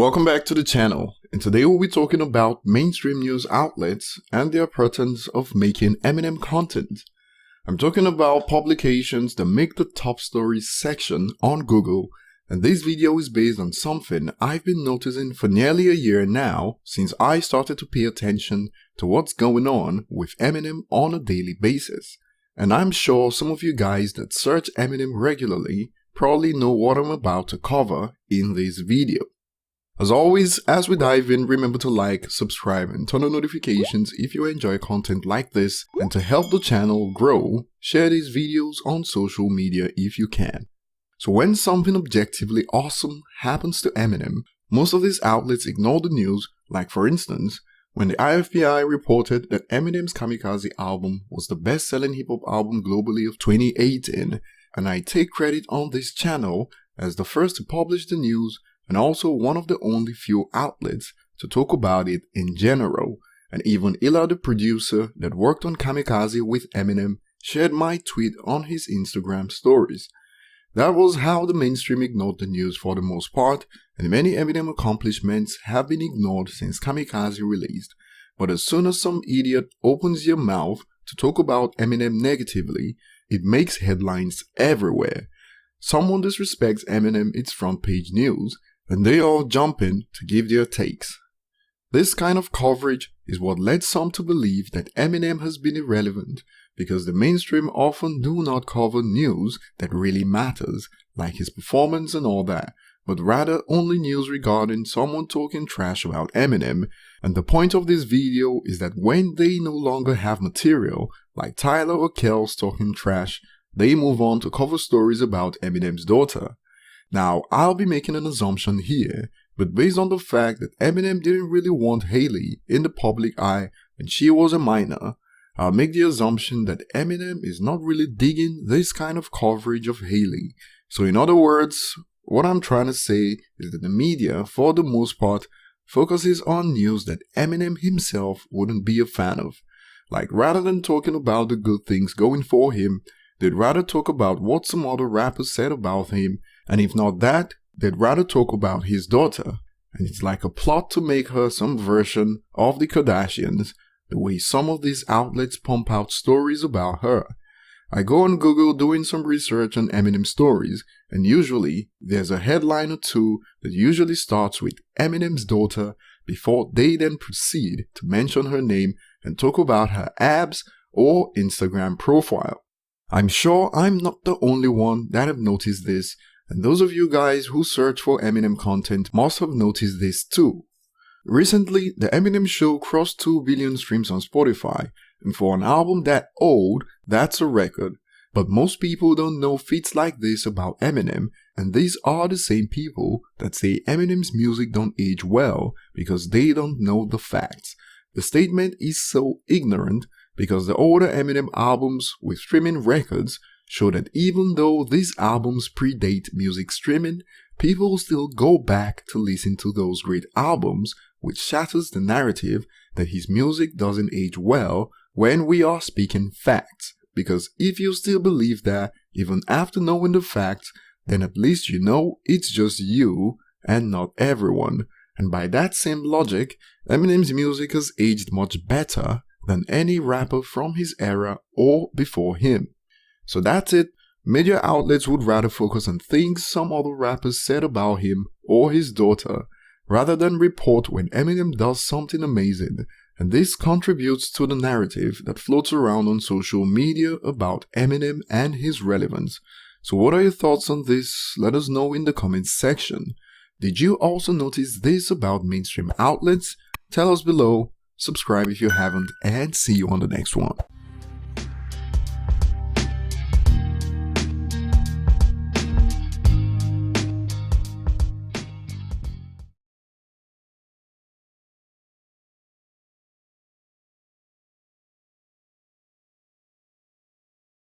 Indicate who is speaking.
Speaker 1: welcome back to the channel, and today we'll be talking about mainstream news outlets and the importance of making Eminem content. I'm talking about publications that make the top stories section on Google, and this video is based on something I've been noticing for nearly a year now since I started to pay attention to what's going on with Eminem on a daily basis. And I'm sure some of you guys that search Eminem regularly probably know what I'm about to cover in this video. As always, as we dive in, remember to like, subscribe and turn on notifications if you enjoy content like this, and to help the channel grow, share these videos on social media if you can. So when something objectively awesome happens to Eminem, most of these outlets ignore the news, like for instance, when the IFPI reported that Eminem's Kamikaze album was the best-selling hip-hop album globally of 2018, and I take credit on this channel as the first to publish the news and also one of the only few outlets to talk about it in general, and even Illa, the producer that worked on Kamikaze with Eminem, shared my tweet on his Instagram stories. That was how the mainstream ignored the news for the most part, and many Eminem accomplishments have been ignored since Kamikaze released. But as soon as some idiot opens their mouth to talk about Eminem negatively, it makes headlines everywhere. Someone disrespects Eminem, it's front page news, and they all jump in to give their takes. This kind of coverage is what led some to believe that Eminem has been irrelevant, because the mainstream often do not cover news that really matters, like his performance and all that, but rather only news regarding someone talking trash about Eminem. And the point of this video is that when they no longer have material, like Tyler or Kells talking trash, they move on to cover stories about Eminem's daughter. Now, I'll be making an assumption here, but based on the fact that Eminem didn't really want Hailey in the public eye when she was a minor, I'll make the assumption that Eminem is not really digging this kind of coverage of Hailey. So in other words, what I'm trying to say is that the media, for the most part, focuses on news that Eminem himself wouldn't be a fan of. Like, rather than talking about the good things going for him, they'd rather talk about what some other rappers said about him, and if not that, they'd rather talk about his daughter. And it's like a plot to make her some version of the Kardashians, the way some of these outlets pump out stories about her. I go on Google doing some research on Eminem stories, and usually there's a headline or two that usually starts with Eminem's daughter before they then proceed to mention her name and talk about her abs or Instagram profile. I'm sure I'm not the only one that have noticed this, and those of you guys who search for Eminem content must have noticed this too. Recently, the Eminem Show crossed 2 billion streams on Spotify, and for an album that old, that's a record. But most people don't know feats like this about Eminem, and these are the same people that say Eminem's music don't age well because they don't know the facts. The statement is so ignorant because the older Eminem albums with streaming records show that even though these albums predate music streaming, people still go back to listen to those great albums, which shatters the narrative that his music doesn't age well when we are speaking facts. Because if you still believe that, even after knowing the facts, then at least you know it's just you and not everyone. And by that same logic, Eminem's music has aged much better than any rapper from his era or before him. So that's it. Media outlets would rather focus on things some other rappers said about him or his daughter, rather than report when Eminem does something amazing, and this contributes to the narrative that floats around on social media about Eminem and his relevance. So what are your thoughts on this? Let us know in the comments section. Did you also notice this about mainstream outlets? Tell us below, subscribe if you haven't, and see you on the next one.